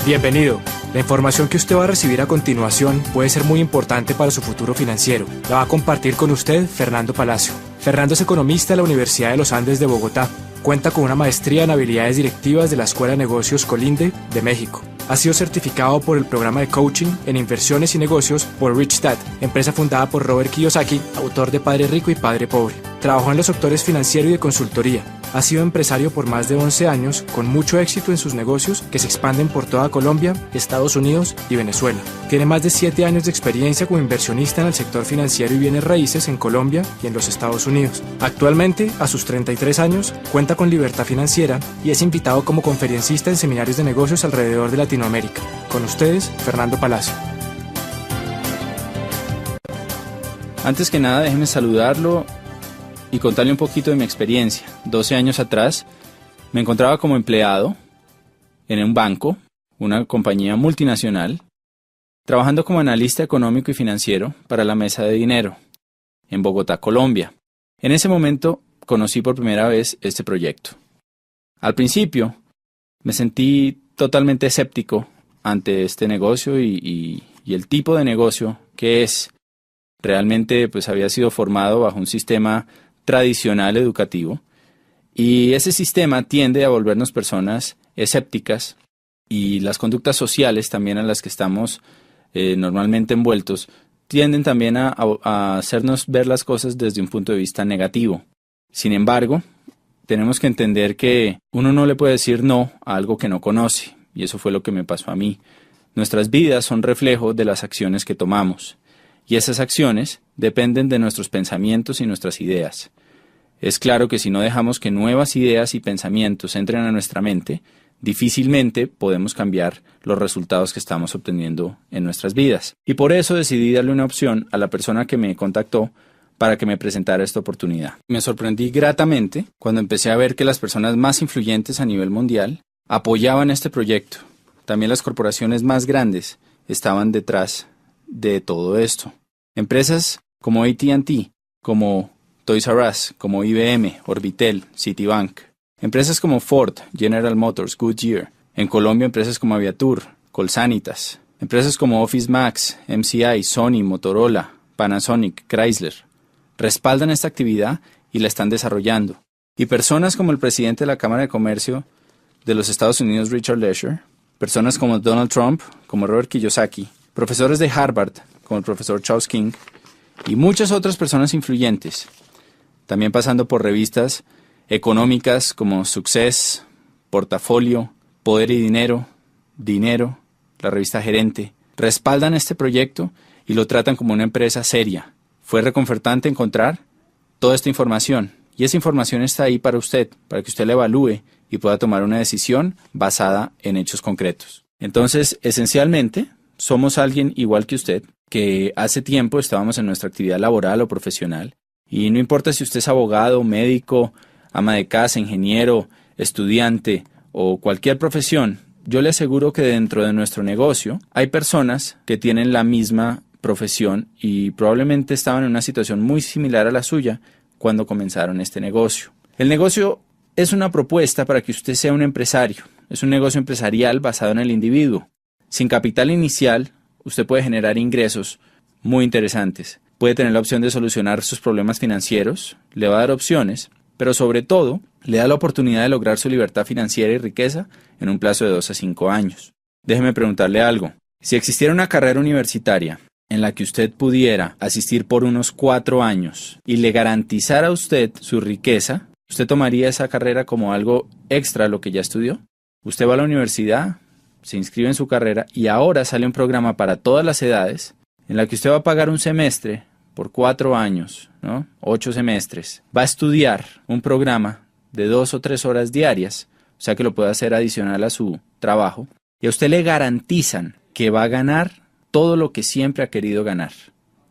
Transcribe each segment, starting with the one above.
Bienvenido. La información que usted va a recibir a continuación puede ser muy importante para su futuro financiero. La va a compartir con usted Fernando Palacio. Fernando es economista de la Universidad de los Andes de Bogotá. Cuenta con una maestría en habilidades directivas de la Escuela de Negocios Colinde de México. Ha sido certificado por el programa de coaching en inversiones y negocios por Rich Dad, empresa fundada por Robert Kiyosaki, autor de Padre Rico y Padre Pobre. Trabajó en los sectores financiero y de consultoría. Ha sido empresario por más de 11 años, con mucho éxito en sus negocios que se expanden por toda Colombia, Estados Unidos y Venezuela. Tiene más de 7 años de experiencia como inversionista en el sector financiero y bienes raíces en Colombia y en los Estados Unidos. Actualmente, a sus 33 años, cuenta con libertad financiera y es invitado como conferencista en seminarios de negocios alrededor de Latinoamérica. Con ustedes, Fernando Palacio. Antes que nada, déjeme saludarlo y contarle un poquito de mi experiencia. 12 años atrás me encontraba como empleado en un banco, una compañía multinacional, trabajando como analista económico y financiero para la Mesa de Dinero, en Bogotá, Colombia. En ese momento conocí por primera vez este proyecto. Al principio me sentí totalmente escéptico ante este negocio y el tipo de negocio que es. Realmente pues había sido formado bajo un sistema tradicional educativo y ese sistema tiende a volvernos personas escépticas y las conductas sociales también a las que estamos normalmente envueltos tienden también a hacernos ver las cosas desde un punto de vista negativo. Sin embargo, tenemos que entender que uno no le puede decir no a algo que no conoce y eso fue lo que me pasó a mí. Nuestras vidas son reflejo de las acciones que tomamos. Y esas acciones dependen de nuestros pensamientos y nuestras ideas. Es claro que si no dejamos que nuevas ideas y pensamientos entren a nuestra mente, difícilmente podemos cambiar los resultados que estamos obteniendo en nuestras vidas. Y por eso decidí darle una opción a la persona que me contactó para que me presentara esta oportunidad. Me sorprendí gratamente cuando empecé a ver que las personas más influyentes a nivel mundial apoyaban este proyecto. También las corporaciones más grandes estaban detrás de todo esto. Empresas como AT&T, como Toys R Us, como IBM, Orbitel, Citibank. Empresas como Ford, General Motors, Goodyear. En Colombia, empresas como Aviatur, Colsanitas. Empresas como Office Max, MCI, Sony, Motorola, Panasonic, Chrysler. Respaldan esta actividad y la están desarrollando. Y personas como el presidente de la Cámara de Comercio de los Estados Unidos, Richard Lesher. Personas como Donald Trump, como Robert Kiyosaki. Profesores de Harvard, como el profesor Charles King, y muchas otras personas influyentes, también pasando por revistas económicas como Success, Portafolio, Poder y Dinero, Dinero, la revista Gerente, respaldan este proyecto y lo tratan como una empresa seria. Fue reconfortante encontrar toda esta información, y esa información está ahí para usted, para que usted la evalúe y pueda tomar una decisión basada en hechos concretos. Entonces, esencialmente, somos alguien igual que usted, que hace tiempo estábamos en nuestra actividad laboral o profesional, y no importa si usted es abogado, médico, ama de casa, ingeniero, estudiante o cualquier profesión, yo le aseguro que dentro de nuestro negocio hay personas que tienen la misma profesión y probablemente estaban en una situación muy similar a la suya cuando comenzaron este negocio. El negocio es una propuesta para que usted sea un empresario, es un negocio empresarial basado en el individuo. Sin capital inicial, usted puede generar ingresos muy interesantes. Puede tener la opción de solucionar sus problemas financieros, le va a dar opciones, pero sobre todo, le da la oportunidad de lograr su libertad financiera y riqueza en un plazo de 2 a 5 años. Déjeme preguntarle algo. Si existiera una carrera universitaria en la que usted pudiera asistir por unos 4 años y le garantizara a usted su riqueza, ¿usted tomaría esa carrera como algo extra a lo que ya estudió? Usted va a la universidad, se inscribe en su carrera y ahora sale un programa para todas las edades en la que usted va a pagar un semestre por 4 años, ¿no? 8 semestres. Va a estudiar un programa de 2 o 3 horas diarias, o sea que lo puede hacer adicional a su trabajo, y a usted le garantizan que va a ganar todo lo que siempre ha querido ganar.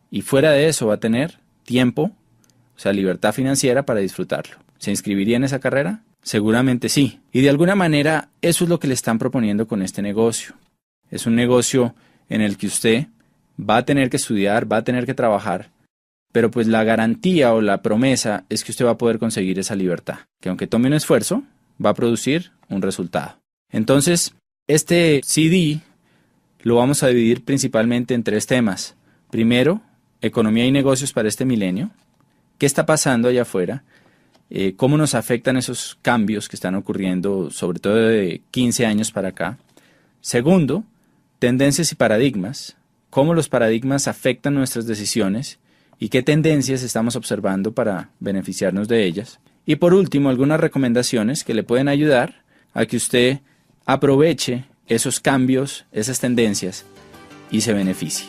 Y fuera de eso va a tener tiempo, o sea, libertad financiera para disfrutarlo. ¿Se inscribiría en esa carrera? Seguramente sí. Y de alguna manera eso es lo que le están proponiendo con este negocio. Es un negocio en el que usted va a tener que estudiar, va a tener que trabajar, pero pues la garantía o la promesa es que usted va a poder conseguir esa libertad, que aunque tome un esfuerzo, va a producir un resultado. Entonces, Este CD lo vamos a dividir principalmente en 3 temas. Primero, economía y negocios para este milenio. ¿Qué está pasando allá afuera? ¿Cómo nos afectan esos cambios que están ocurriendo, sobre todo de 15 años para acá? Segundo, tendencias y paradigmas. ¿Cómo los paradigmas afectan nuestras decisiones? ¿Y qué tendencias estamos observando para beneficiarnos de ellas? Y por último, algunas recomendaciones que le pueden ayudar a que usted aproveche esos cambios, esas tendencias y se beneficie.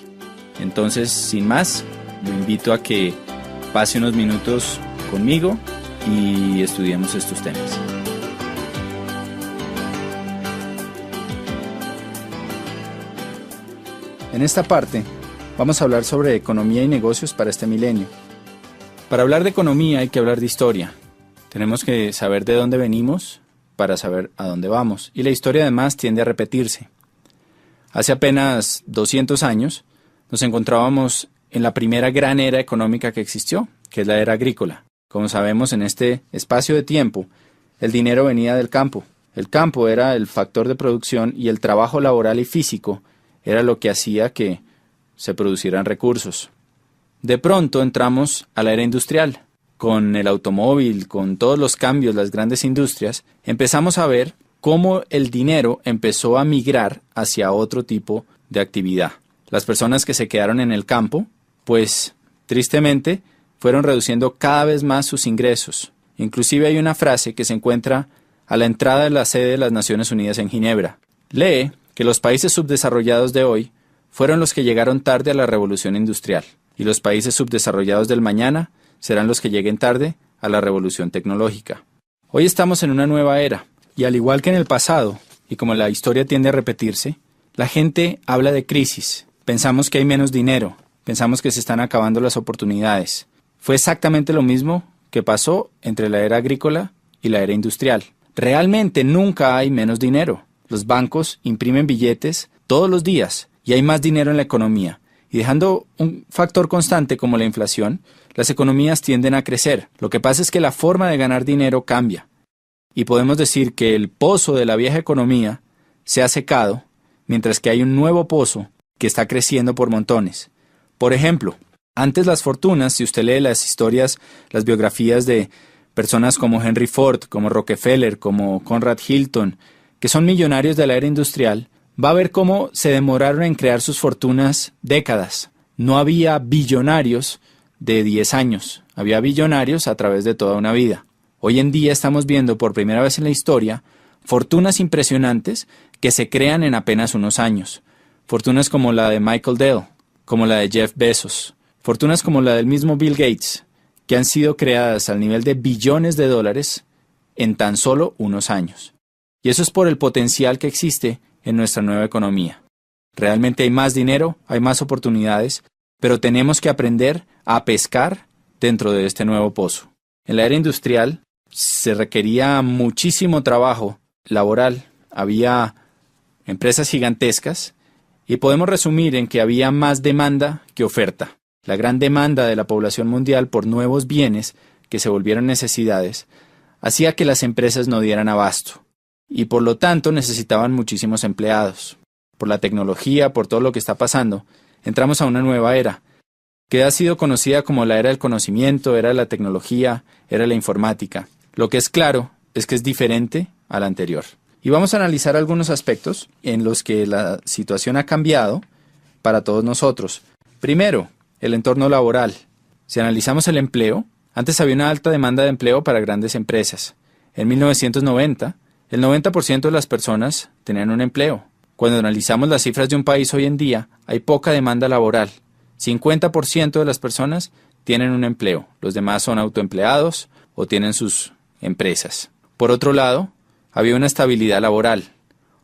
Entonces, sin más, lo invito a que pase unos minutos conmigo y estudiemos estos temas. En esta parte vamos a hablar sobre economía y negocios para este milenio. Para hablar de economía hay que hablar de historia. Tenemos que saber de dónde venimos para saber a dónde vamos. Y la historia además tiende a repetirse. Hace apenas 200 años nos encontrábamos en la primera gran era económica que existió, que es la era agrícola. Como sabemos, en este espacio de tiempo, el dinero venía del campo. El campo era el factor de producción y el trabajo laboral y físico era lo que hacía que se producieran recursos. De pronto entramos a la era industrial. Con el automóvil, con todos los cambios, las grandes industrias, empezamos a ver cómo el dinero empezó a migrar hacia otro tipo de actividad. Las personas que se quedaron en el campo, pues tristemente, fueron reduciendo cada vez más sus ingresos. Inclusive hay una frase que se encuentra a la entrada de la sede de las Naciones Unidas en Ginebra. Lee que los países subdesarrollados de hoy fueron los que llegaron tarde a la revolución industrial, y los países subdesarrollados del mañana serán los que lleguen tarde a la revolución tecnológica. Hoy estamos en una nueva era, y al igual que en el pasado, y como la historia tiende a repetirse, la gente habla de crisis. Pensamos que hay menos dinero, pensamos que se están acabando las oportunidades. Fue exactamente lo mismo que pasó entre la era agrícola y la era industrial. Realmente nunca hay menos dinero. Los bancos imprimen billetes todos los días y hay más dinero en la economía. Y dejando un factor constante como la inflación, las economías tienden a crecer. Lo que pasa es que la forma de ganar dinero cambia. Y podemos decir que el pozo de la vieja economía se ha secado, mientras que hay un nuevo pozo que está creciendo por montones. Por ejemplo, antes las fortunas, si usted lee las historias, las biografías de personas como Henry Ford, como Rockefeller, como Conrad Hilton, que son millonarios de la era industrial, va a ver cómo se demoraron en crear sus fortunas décadas. No había billonarios de 10 años, había billonarios a través de toda una vida. Hoy en día estamos viendo por primera vez en la historia fortunas impresionantes que se crean en apenas unos años. Fortunas como la de Michael Dell, como la de Jeff Bezos, fortunas como la del mismo Bill Gates, que han sido creadas al nivel de billones de dólares en tan solo unos años. Y eso es por el potencial que existe en nuestra nueva economía. Realmente hay más dinero, hay más oportunidades, pero tenemos que aprender a pescar dentro de este nuevo pozo. En la era industrial se requería muchísimo trabajo laboral, había empresas gigantescas y podemos resumir en que había más demanda que oferta. La gran demanda de la población mundial por nuevos bienes que se volvieron necesidades hacía que las empresas no dieran abasto y por lo tanto necesitaban muchísimos empleados. Por la tecnología, por todo lo que está pasando, entramos a una nueva era que ha sido conocida como la era del conocimiento, era de la tecnología, era de la informática. Lo que es claro es que es diferente a la anterior. Y vamos a analizar algunos aspectos en los que la situación ha cambiado para todos nosotros. Primero, el entorno laboral. Si analizamos el empleo, antes había una alta demanda de empleo para grandes empresas. En 1990, el 90% de las personas tenían un empleo. Cuando analizamos las cifras de un país hoy en día, hay poca demanda laboral. 50% de las personas tienen un empleo. Los demás son autoempleados o tienen sus empresas. Por otro lado, había una estabilidad laboral.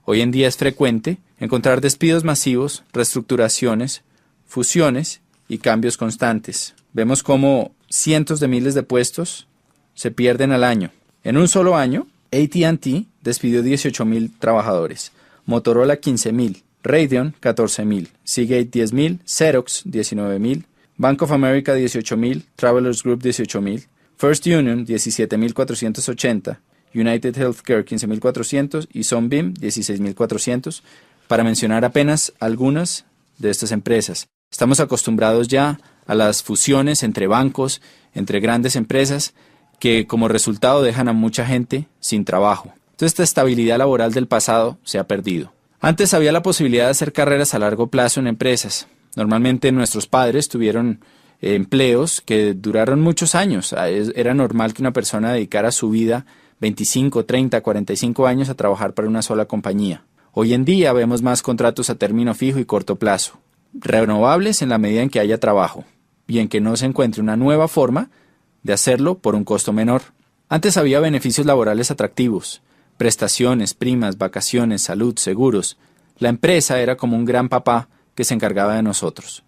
Hoy en día es frecuente encontrar despidos masivos, reestructuraciones, fusiones y cambios constantes. Vemos cómo cientos de miles de puestos se pierden al año. En un solo año, AT&T despidió 18,000 trabajadores, Motorola 15,000, Radeon 14,000, Seagate 10,000, Xerox 19,000, Bank of America 18,000, Travelers Group 18,000, First Union 17,480, United Healthcare 15.400 y Sunbeam 16.400, para mencionar apenas algunas de estas empresas. Estamos acostumbrados ya a las fusiones entre bancos, entre grandes empresas, que como resultado dejan a mucha gente sin trabajo. Entonces esta estabilidad laboral del pasado se ha perdido. Antes había la posibilidad de hacer carreras a largo plazo en empresas. Normalmente nuestros padres tuvieron empleos que duraron muchos años. Era normal que una persona dedicara su vida 25, 30, 45 años a trabajar para una sola compañía. Hoy en día vemos más contratos a término fijo y corto plazo, renovables en la medida en que haya trabajo y en que no se encuentre una nueva forma de hacerlo por un costo menor. Antes había beneficios laborales atractivos, prestaciones, primas, vacaciones, salud, seguros. La empresa era como un gran papá que se encargaba de nosotros.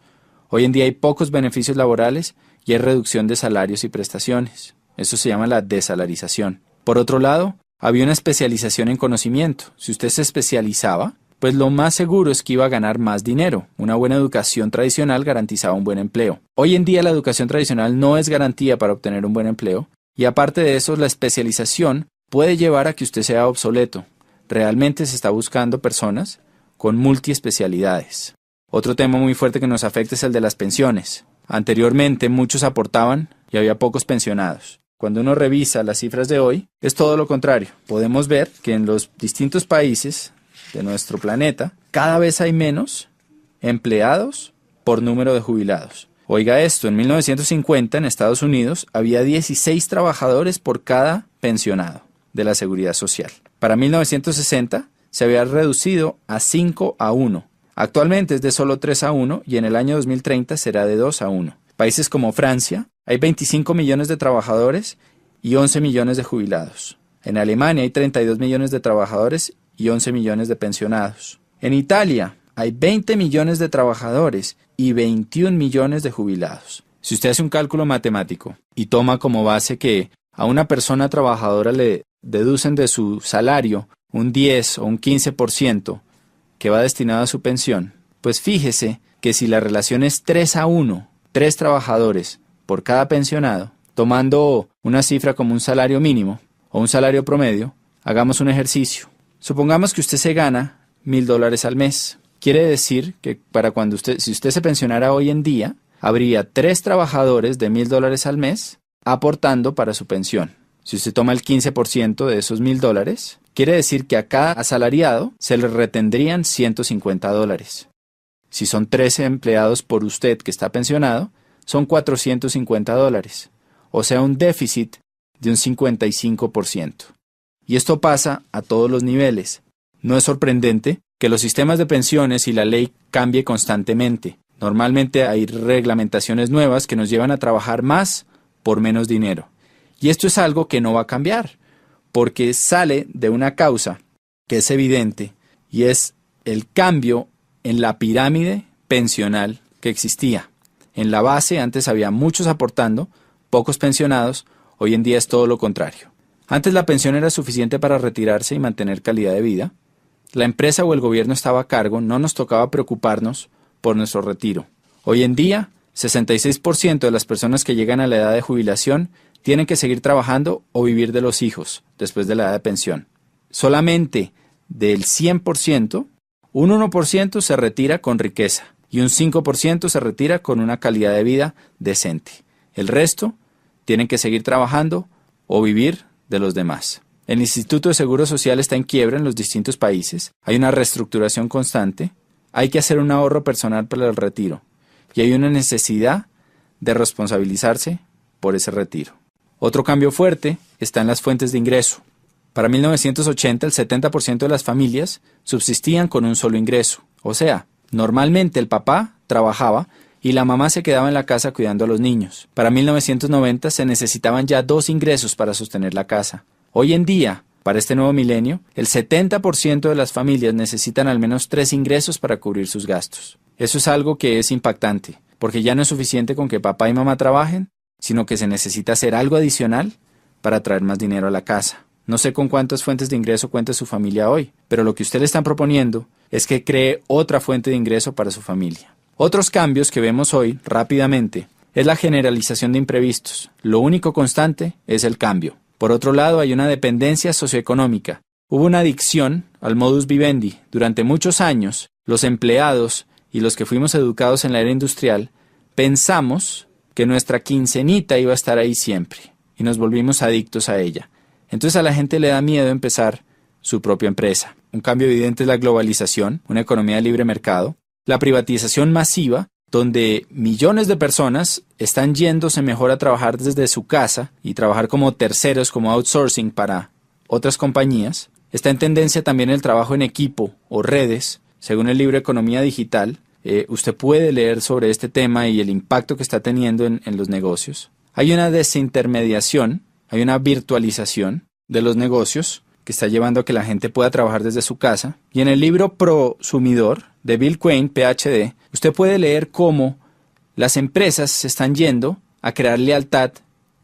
Hoy en día hay pocos beneficios laborales y hay reducción de salarios y prestaciones. Eso se llama la desalarización. Por otro lado, había una especialización en conocimiento. Si usted se especializaba, pues lo más seguro es que iba a ganar más dinero. Una buena educación tradicional garantizaba un buen empleo. Hoy en día la educación tradicional no es garantía para obtener un buen empleo, y aparte de eso, la especialización puede llevar a que usted sea obsoleto. Realmente se está buscando personas con multiespecialidades. Otro tema muy fuerte que nos afecta es el de las pensiones. Anteriormente muchos aportaban y había pocos pensionados. Cuando uno revisa las cifras de hoy, es todo lo contrario. Podemos ver que en los distintos países de nuestro planeta, cada vez hay menos empleados por número de jubilados. Oiga esto, en 1950 en Estados Unidos había 16 trabajadores por cada pensionado de la Seguridad Social. Para 1960 se había reducido a 5 a 1. Actualmente es de solo 3 a 1 y en el año 2030 será de 2 a 1. Países como Francia, hay 25 millones de trabajadores y 11 millones de jubilados. En Alemania hay 32 millones de trabajadores y 11 millones de pensionados. En Italia hay 20 millones de trabajadores y 21 millones de jubilados. Si usted hace un cálculo matemático y toma como base que a una persona trabajadora le deducen de su salario un 10 o un 15% que va destinado a su pensión, pues fíjese que si la relación es 3 a 1, 3 trabajadores por cada pensionado, tomando una cifra como un salario mínimo o un salario promedio, hagamos un ejercicio. Supongamos que usted se gana $1,000 al mes. Quiere decir que si usted se pensionara hoy en día, habría 3 trabajadores de $1,000 al mes aportando para su pensión. Si usted toma el 15% de esos $1,000, quiere decir que a cada asalariado se le retendrían $150. Si son 13 empleados por usted que está pensionado, son $450, o sea un déficit de un 55%. Y esto pasa a todos los niveles. No es sorprendente que los sistemas de pensiones y la ley cambie constantemente. Normalmente hay reglamentaciones nuevas que nos llevan a trabajar más por menos dinero. Y esto es algo que no va a cambiar, porque sale de una causa que es evidente, y es el cambio en la pirámide pensional que existía. En la base antes había muchos aportando, pocos pensionados, hoy en día es todo lo contrario. Antes la pensión era suficiente para retirarse y mantener calidad de vida. La empresa o el gobierno estaba a cargo, no nos tocaba preocuparnos por nuestro retiro. Hoy en día, 66% de las personas que llegan a la edad de jubilación tienen que seguir trabajando o vivir de los hijos después de la edad de pensión. Solamente del 100%, un 1% se retira con riqueza y un 5% se retira con una calidad de vida decente. El resto tienen que seguir trabajando o vivir de los demás. El Instituto de Seguro Social está en quiebra en los distintos países, hay una reestructuración constante, hay que hacer un ahorro personal para el retiro y hay una necesidad de responsabilizarse por ese retiro. Otro cambio fuerte está en las fuentes de ingreso. Para 1980 el 70% de las familias subsistían con un solo ingreso, o sea, normalmente el papá trabajaba y la mamá se quedaba en la casa cuidando a los niños. Para 1990 se necesitaban ya 2 ingresos para sostener la casa. Hoy en día, para este nuevo milenio, el 70% de las familias necesitan al menos 3 ingresos para cubrir sus gastos. Eso es algo que es impactante, porque ya no es suficiente con que papá y mamá trabajen, sino que se necesita hacer algo adicional para traer más dinero a la casa. No sé con cuántas fuentes de ingreso cuenta su familia hoy, pero lo que usted le están proponiendo es que cree otra fuente de ingreso para su familia. Otros cambios que vemos hoy rápidamente es la generalización de imprevistos. Lo único constante es el cambio. Por otro lado, hay una dependencia socioeconómica. Hubo una adicción al modus vivendi. Durante muchos años, los empleados y los que fuimos educados en la era industrial, pensamos que nuestra quincenita iba a estar ahí siempre y nos volvimos adictos a ella. Entonces a la gente le da miedo empezar su propia empresa. Un cambio evidente es la globalización, una economía de libre mercado, la privatización masiva, donde millones de personas están yéndose mejor a trabajar desde su casa y trabajar como terceros, como outsourcing para otras compañías. Está en tendencia también el trabajo en equipo o redes, según el libro Economía Digital. Usted puede leer sobre este tema y el impacto que está teniendo en los negocios. Hay una desintermediación, hay una virtualización de los negocios que está llevando a que la gente pueda trabajar desde su casa. Y en el libro Prosumidor de Bill Quain, PhD, usted puede leer cómo las empresas se están yendo a crear lealtad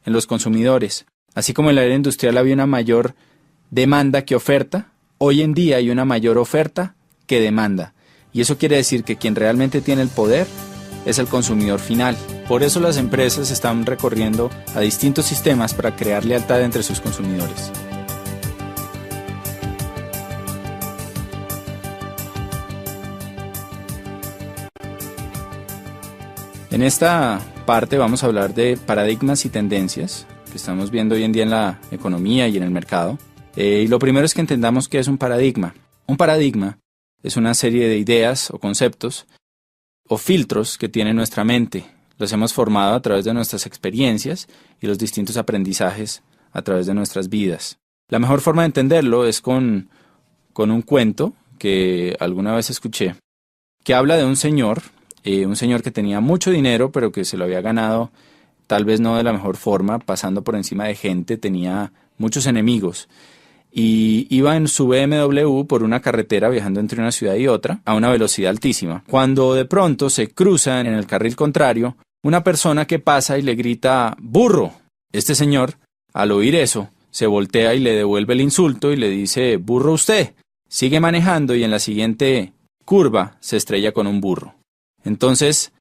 en los consumidores. Así como en la era industrial había una mayor demanda que oferta, hoy en día hay una mayor oferta que demanda. Y eso quiere decir que quien realmente tiene el poder es el consumidor final. Por eso las empresas están recorriendo a distintos sistemas para crear lealtad entre sus consumidores. En esta parte vamos a hablar de paradigmas y tendencias que estamos viendo hoy en día en la economía y en el mercado. Y lo primero es que entendamos qué es un paradigma. Un paradigma es una serie de ideas o conceptos o filtros que tiene nuestra mente. Los hemos formado a través de nuestras experiencias y los distintos aprendizajes a través de nuestras vidas. La mejor forma de entenderlo es con un cuento que alguna vez escuché, que habla de un señor que tenía mucho dinero, pero que se lo había ganado tal vez no de la mejor forma, pasando por encima de gente, tenía muchos enemigos. Y iba en su BMW por una carretera viajando entre una ciudad y otra a una velocidad altísima. Cuando de pronto se cruza en el carril contrario una persona que pasa y le grita ¡burro! Este señor, al oír eso, se voltea y le devuelve el insulto y le dice ¡burro usted! Sigue manejando y en la siguiente curva se estrella con un burro. Entonces,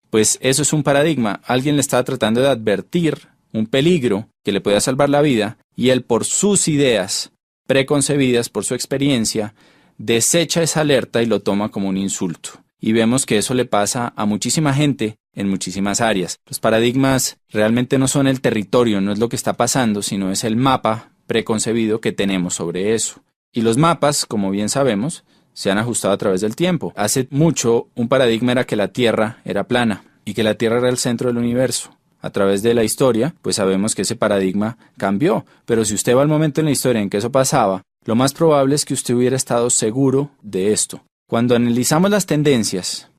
pues eso es un paradigma. Alguien le está tratando de advertir un peligro que le pueda salvar la vida y él por sus ideas preconcebidas, por su experiencia, desecha esa alerta y lo toma como un insulto. Y vemos que eso le pasa a muchísima gente en muchísimas áreas. Los paradigmas realmente no son el territorio, no es lo que está pasando, sino es el mapa preconcebido que tenemos sobre eso. Y los mapas, como bien sabemos, se han ajustado a través del tiempo. Hace mucho, un paradigma era que la Tierra era plana y que la Tierra era el centro del universo. A través de la historia, pues sabemos que ese paradigma cambió. Pero si usted va al momento en la historia en que eso pasaba, lo más probable es que usted hubiera estado seguro de esto. Cuando analizamos las tendencias,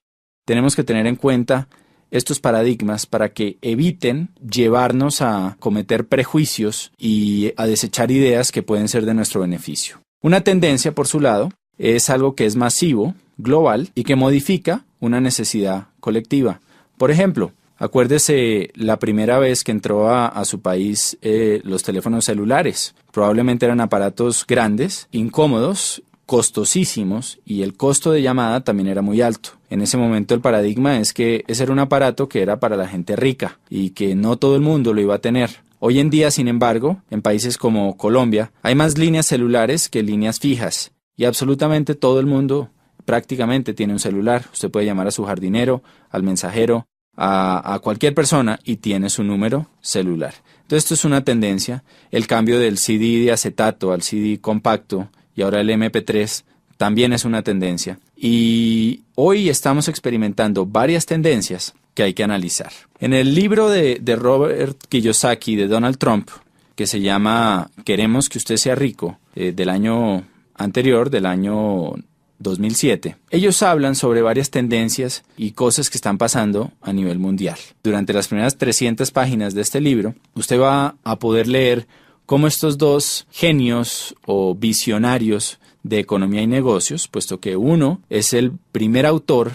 tenemos que tener en cuenta estos paradigmas para que eviten llevarnos a cometer prejuicios y a desechar ideas que pueden ser de nuestro beneficio. Una tendencia, por su lado, es algo que es masivo, global y que modifica una necesidad colectiva. Por ejemplo, acuérdese la primera vez que entró a su país los teléfonos celulares. Probablemente eran aparatos grandes, incómodos, costosísimos y el costo de llamada también era muy alto. En ese momento el paradigma es que ese era un aparato que era para la gente rica y que no todo el mundo lo iba a tener. Hoy en día, sin embargo, en países como Colombia, hay más líneas celulares que líneas fijas y absolutamente todo el mundo prácticamente tiene un celular. Usted puede llamar a su jardinero, al mensajero, a cualquier persona y tiene su número celular. Entonces esto es una tendencia, el cambio del CD de acetato al CD compacto y ahora el MP3 también es una tendencia. Y hoy estamos experimentando varias tendencias que hay que analizar. En el libro de Robert Kiyosaki de Donald Trump, que se llama Queremos que usted sea rico, del año anterior, del año 2007, ellos hablan sobre varias tendencias y cosas que están pasando a nivel mundial. Durante las primeras 300 páginas de este libro, usted va a poder leer cómo estos dos genios o visionarios de economía y negocios, puesto que uno es el primer autor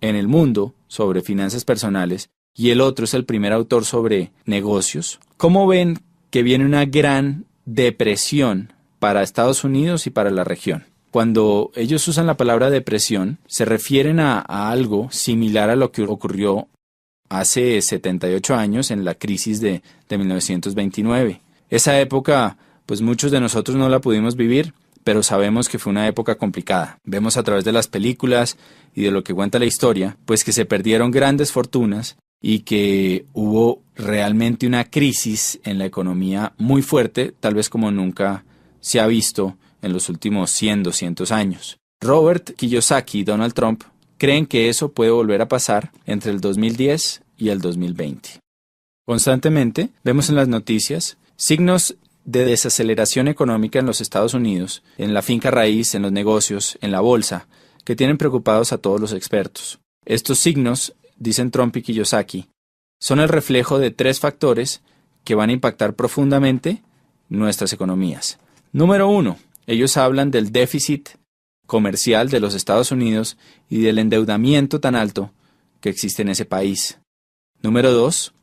en el mundo sobre finanzas personales y el otro es el primer autor sobre negocios, cómo ven que viene una gran depresión para Estados Unidos y para la región. Cuando ellos usan la palabra depresión, se refieren a algo similar a lo que ocurrió hace 78 años en la crisis de 1929. Esa época, pues muchos de nosotros no la pudimos vivir, pero sabemos que fue una época complicada. Vemos a través de las películas y de lo que cuenta la historia, pues que se perdieron grandes fortunas y que hubo realmente una crisis en la economía muy fuerte, tal vez como nunca se ha visto en los últimos 100, 200 años. Robert Kiyosaki y Donald Trump creen que eso puede volver a pasar entre el 2010 y el 2020. Constantemente vemos en las noticias signos de desaceleración económica en los Estados Unidos, en la finca raíz, en los negocios, en la bolsa, que tienen preocupados a todos los expertos. Estos signos, dicen Trump y Kiyosaki, son el reflejo de 3 factores que van a impactar profundamente nuestras economías. Número 1, ellos hablan del déficit comercial de los Estados Unidos y del endeudamiento tan alto que existe en ese país. Número 2,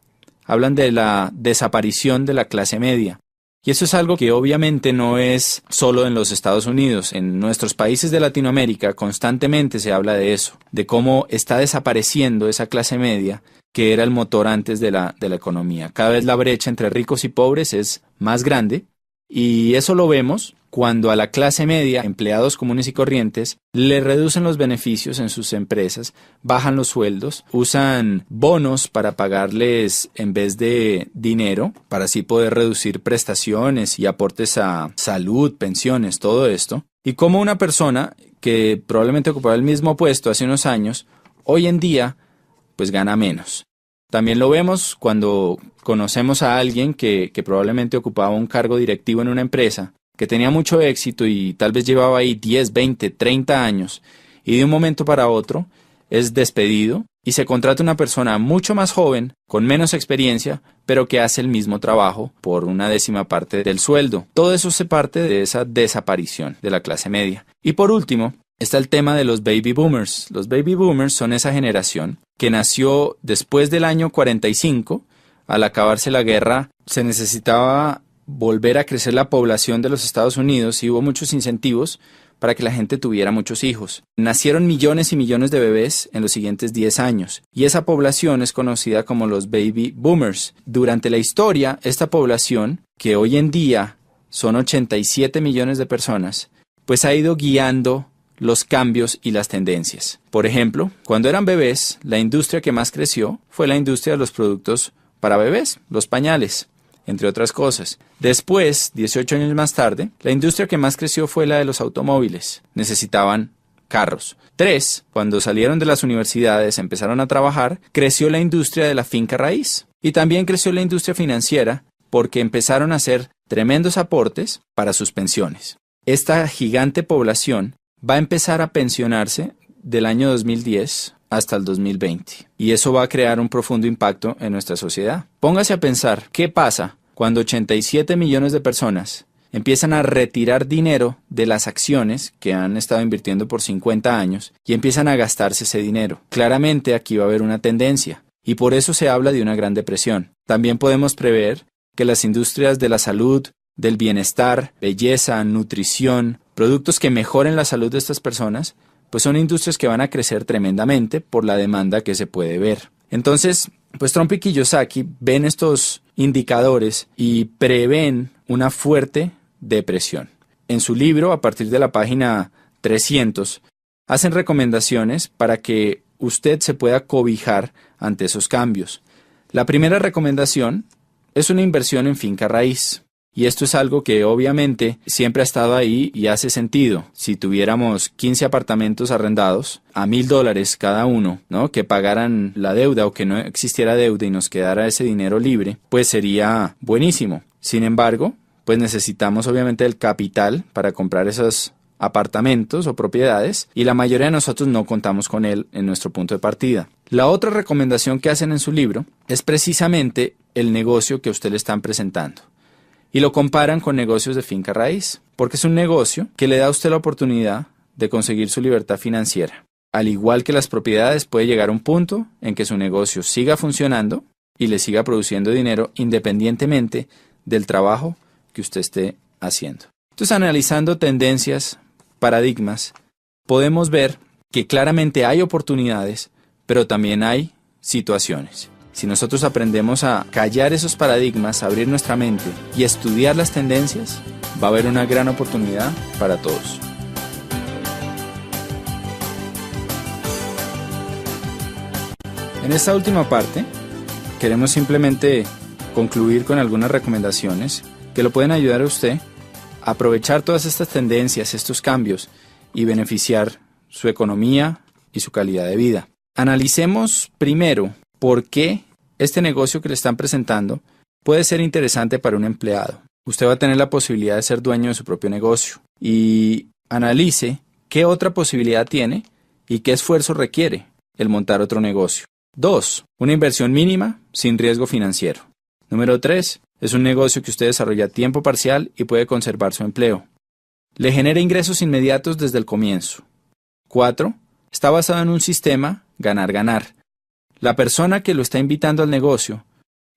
hablan de la desaparición de la clase media. Y eso es algo que obviamente no es solo en los Estados Unidos. En nuestros países de Latinoamérica constantemente se habla de eso, de cómo está desapareciendo esa clase media que era el motor antes de la economía. Cada vez la brecha entre ricos y pobres es más grande y eso lo vemos cuando a la clase media, empleados comunes y corrientes, le reducen los beneficios en sus empresas, bajan los sueldos, usan bonos para pagarles en vez de dinero, para así poder reducir prestaciones y aportes a salud, pensiones, todo esto. Y como una persona que probablemente ocupaba el mismo puesto hace unos años, hoy en día, pues gana menos. También lo vemos cuando conocemos a alguien que probablemente ocupaba un cargo directivo en una empresa, que tenía mucho éxito y tal vez llevaba ahí 10, 20, 30 años y de un momento para otro es despedido y se contrata una persona mucho más joven, con menos experiencia, pero que hace el mismo trabajo por una 10ª parte del sueldo. Todo eso se parte de esa desaparición de la clase media. Y por último, está el tema de los baby boomers. Los baby boomers son esa generación que nació después del año 45. Al acabarse la guerra, se necesitaba volver a crecer la población de los Estados Unidos y hubo muchos incentivos para que la gente tuviera muchos hijos. Nacieron millones y millones de bebés en los siguientes 10 años y esa población es conocida como los baby boomers. Durante la historia, esta población, que hoy en día son 87 millones de personas, pues ha ido guiando los cambios y las tendencias. Por ejemplo, cuando eran bebés, la industria que más creció fue la industria de los productos para bebés, los pañales, entre otras cosas. Después, 18 años más tarde, la industria que más creció fue la de los automóviles. Necesitaban carros. 3, cuando salieron de las universidades, empezaron a trabajar, creció la industria de la finca raíz. Y también creció la industria financiera porque empezaron a hacer tremendos aportes para sus pensiones. Esta gigante población va a empezar a pensionarse del año 2010 hasta el 2020. Y eso va a crear un profundo impacto en nuestra sociedad. Póngase a pensar, ¿qué pasa cuando 87 millones de personas empiezan a retirar dinero de las acciones que han estado invirtiendo por 50 años y empiezan a gastarse ese dinero? Claramente aquí va a haber una tendencia y por eso se habla de una gran depresión. También podemos prever que las industrias de la salud, del bienestar, belleza, nutrición, productos que mejoren la salud de estas personas, pues son industrias que van a crecer tremendamente por la demanda que se puede ver. Entonces, pues Trump y Kiyosaki ven estos indicadores y prevén una fuerte depresión. En su libro, a partir de la página 300, hacen recomendaciones para que usted se pueda cobijar ante esos cambios. La primera recomendación es una inversión en finca raíz. Y esto es algo que obviamente siempre ha estado ahí y hace sentido. Si tuviéramos 15 apartamentos arrendados a $1,000 cada uno, ¿no?, que pagaran la deuda o que no existiera deuda y nos quedara ese dinero libre, pues sería buenísimo. Sin embargo, pues necesitamos obviamente el capital para comprar esos apartamentos o propiedades y la mayoría de nosotros no contamos con él en nuestro punto de partida. La otra recomendación que hacen en su libro es precisamente el negocio que a usted le están presentando. Y lo comparan con negocios de finca raíz, porque es un negocio que le da a usted la oportunidad de conseguir su libertad financiera. Al igual que las propiedades, puede llegar a un punto en que su negocio siga funcionando y le siga produciendo dinero independientemente del trabajo que usted esté haciendo. Entonces, analizando tendencias, paradigmas, podemos ver que claramente hay oportunidades, pero también hay situaciones. Si nosotros aprendemos a callar esos paradigmas, abrir nuestra mente y estudiar las tendencias, va a haber una gran oportunidad para todos. En esta última parte, queremos simplemente concluir con algunas recomendaciones que lo pueden ayudar a usted a aprovechar todas estas tendencias, estos cambios y beneficiar su economía y su calidad de vida. Analicemos primero por qué este negocio que le están presentando puede ser interesante para un empleado. Usted va a tener la posibilidad de ser dueño de su propio negocio y analice qué otra posibilidad tiene y qué esfuerzo requiere el montar otro negocio. 2. Una inversión mínima sin riesgo financiero. Número 3. Es un negocio que usted desarrolla a tiempo parcial y puede conservar su empleo. Le genera ingresos inmediatos desde el comienzo. 4. Está basado en un sistema ganar-ganar. La persona que lo está invitando al negocio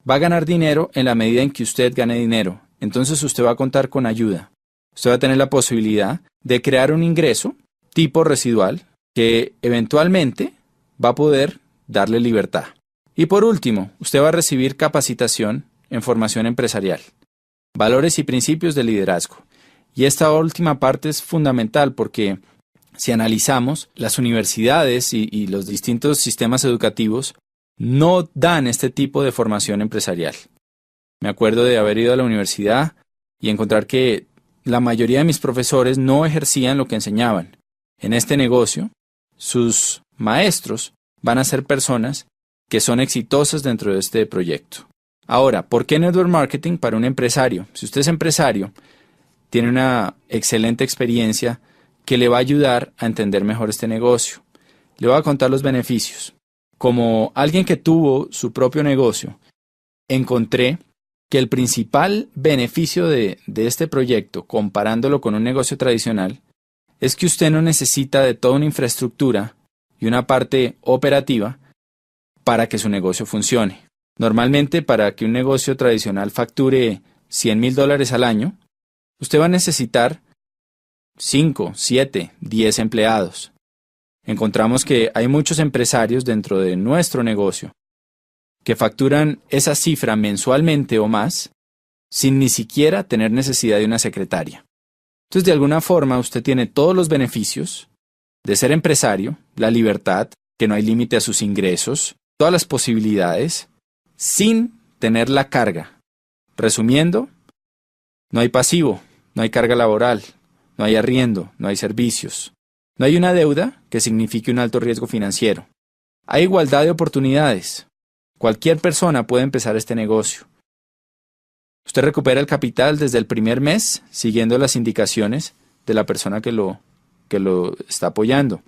va a ganar dinero en la medida en que usted gane dinero. Entonces usted va a contar con ayuda. Usted va a tener la posibilidad de crear un ingreso tipo residual que eventualmente va a poder darle libertad. Y por último, usted va a recibir capacitación en formación empresarial, valores y principios de liderazgo. Y esta última parte es fundamental porque si analizamos, las universidades y los distintos sistemas educativos no dan este tipo de formación empresarial. Me acuerdo de haber ido a la universidad y encontrar que la mayoría de mis profesores no ejercían lo que enseñaban. En este negocio, sus maestros van a ser personas que son exitosas dentro de este proyecto. Ahora, ¿por qué Network Marketing para un empresario? Si usted es empresario, tiene una excelente experiencia que le va a ayudar a entender mejor este negocio. Le voy a contar los beneficios. Como alguien que tuvo su propio negocio, encontré que el principal beneficio de este proyecto, comparándolo con un negocio tradicional, es que usted no necesita de toda una infraestructura y una parte operativa para que su negocio funcione. Normalmente, para que un negocio tradicional facture $100,000 al año, usted va a necesitar 5, 7, 10 empleados. Encontramos que hay muchos empresarios dentro de nuestro negocio que facturan esa cifra mensualmente o más sin ni siquiera tener necesidad de una secretaria. Entonces, de alguna forma, usted tiene todos los beneficios de ser empresario, la libertad, que no hay límite a sus ingresos, todas las posibilidades, sin tener la carga. Resumiendo, no hay pasivo, no hay carga laboral, no hay arriendo, no hay servicios. No hay una deuda que signifique un alto riesgo financiero. Hay igualdad de oportunidades. Cualquier persona puede empezar este negocio. Usted recupera el capital desde el primer mes siguiendo las indicaciones de la persona que lo está apoyando.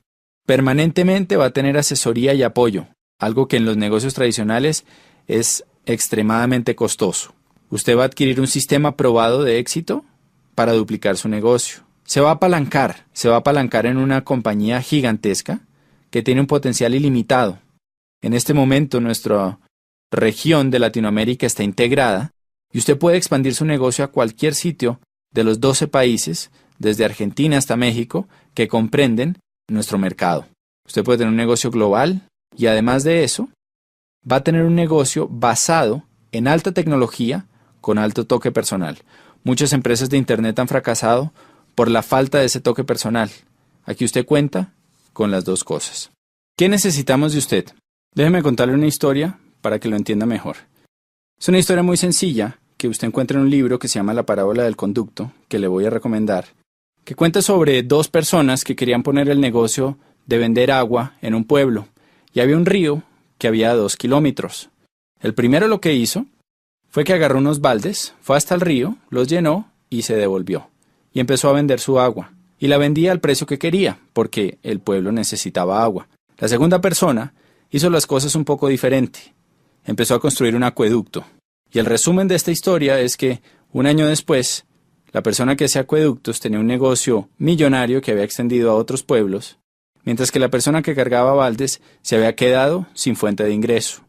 Permanentemente va a tener asesoría y apoyo, algo que en los negocios tradicionales es extremadamente costoso. Usted va a adquirir un sistema probado de éxito para duplicar su negocio. Se va a apalancar en una compañía gigantesca que tiene un potencial ilimitado. En este momento nuestra región de Latinoamérica está integrada y usted puede expandir su negocio a cualquier sitio de los 12 países, desde Argentina hasta México, que comprenden nuestro mercado. Usted puede tener un negocio global y además de eso, va a tener un negocio basado en alta tecnología con alto toque personal. Muchas empresas de Internet han fracasado por la falta de ese toque personal. Aquí usted cuenta con las dos cosas. ¿Qué necesitamos de usted? Déjeme contarle una historia para que lo entienda mejor. Es una historia muy sencilla que usted encuentra en un libro que se llama La parábola del conducto, que le voy a recomendar, que cuenta sobre dos personas que querían poner el negocio de vender agua en un pueblo, y había un río que había a 2 kilómetros. El primero lo que hizo fue que agarró unos baldes, fue hasta el río, los llenó y se devolvió. Y empezó a vender su agua. Y la vendía al precio que quería, porque el pueblo necesitaba agua. La segunda persona hizo las cosas un poco diferente. Empezó a construir un acueducto. Y el resumen de esta historia es que, un año después, la persona que hacía acueductos tenía un negocio millonario que había extendido a otros pueblos, mientras que la persona que cargaba baldes se había quedado sin fuente de ingreso.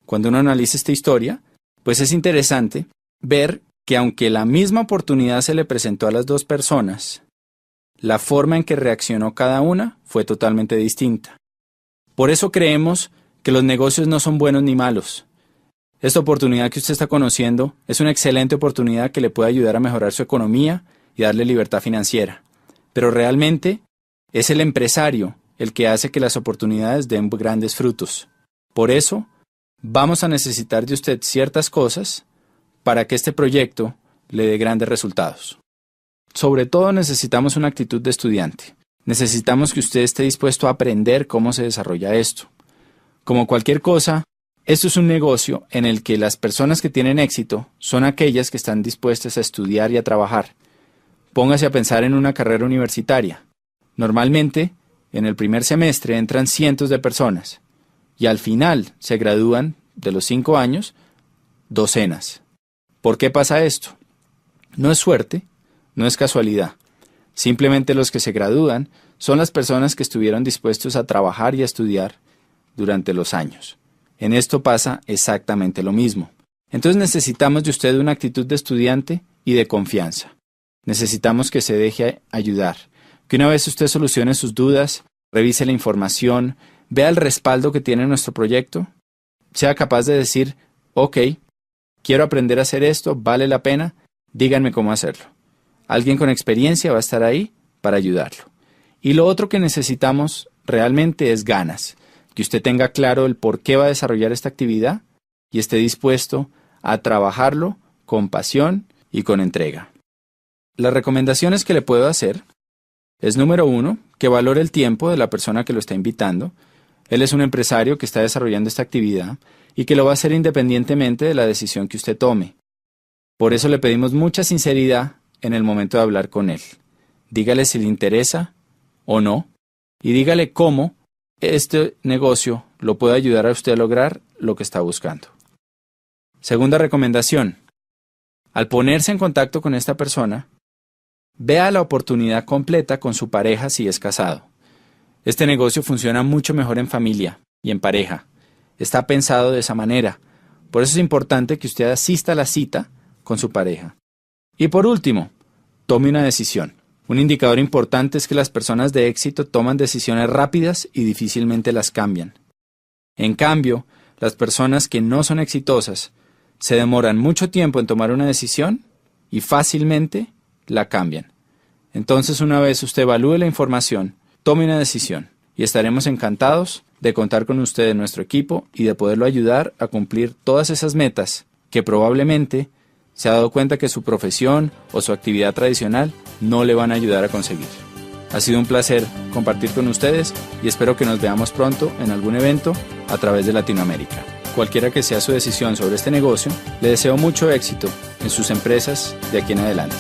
Cuando uno analiza esta historia, pues es interesante ver que aunque la misma oportunidad se le presentó a las dos personas, la forma en que reaccionó cada una fue totalmente distinta. Por eso creemos que los negocios no son buenos ni malos, Esta oportunidad que usted está conociendo es una excelente oportunidad que le puede ayudar a mejorar su economía y darle libertad financiera. Pero realmente es el empresario el que hace que las oportunidades den grandes frutos. Por eso, vamos a necesitar de usted ciertas cosas para que este proyecto le dé grandes resultados. Sobre todo necesitamos una actitud de estudiante. Necesitamos que usted esté dispuesto a aprender cómo se desarrolla esto. Como cualquier cosa, esto es un negocio en el que las personas que tienen éxito son aquellas que están dispuestas a estudiar y a trabajar. Póngase a pensar en una carrera universitaria. Normalmente, en el primer semestre entran cientos de personas y al final se gradúan de los 5 años docenas. ¿Por qué pasa esto? No es suerte, no es casualidad. Simplemente los que se gradúan son las personas que estuvieron dispuestos a trabajar y a estudiar durante los años. En esto pasa exactamente lo mismo. Entonces necesitamos de usted una actitud de estudiante y de confianza. Necesitamos que se deje ayudar. Que una vez usted solucione sus dudas, revise la información, vea el respaldo que tiene nuestro proyecto, sea capaz de decir, ok, quiero aprender a hacer esto, vale la pena, díganme cómo hacerlo. Alguien con experiencia va a estar ahí para ayudarlo. Y lo otro que necesitamos realmente es ganas, que usted tenga claro el por qué va a desarrollar esta actividad y esté dispuesto a trabajarlo con pasión y con entrega. Las recomendaciones que le puedo hacer es, número 1, que valore el tiempo de la persona que lo está invitando. Él es un empresario que está desarrollando esta actividad y que lo va a hacer independientemente de la decisión que usted tome. Por eso le pedimos mucha sinceridad en el momento de hablar con él. Dígale si le interesa o no y dígale cómo este negocio lo puede ayudar a usted a lograr lo que está buscando. Segunda recomendación. Al ponerse en contacto con esta persona, vea la oportunidad completa con su pareja si es casado. Este negocio funciona mucho mejor en familia y en pareja. Está pensado de esa manera. Por eso es importante que usted asista a la cita con su pareja. Y por último, tome una decisión. Un indicador importante es que las personas de éxito toman decisiones rápidas y difícilmente las cambian. En cambio, las personas que no son exitosas se demoran mucho tiempo en tomar una decisión y fácilmente la cambian. Entonces, una vez usted evalúe la información, tome una decisión y estaremos encantados de contar con usted en nuestro equipo y de poderlo ayudar a cumplir todas esas metas que probablemente se ha dado cuenta que su profesión o su actividad tradicional no le van a ayudar a conseguir. Ha sido un placer compartir con ustedes y espero que nos veamos pronto en algún evento a través de Latinoamérica. Cualquiera que sea su decisión sobre este negocio, le deseo mucho éxito en sus empresas de aquí en adelante.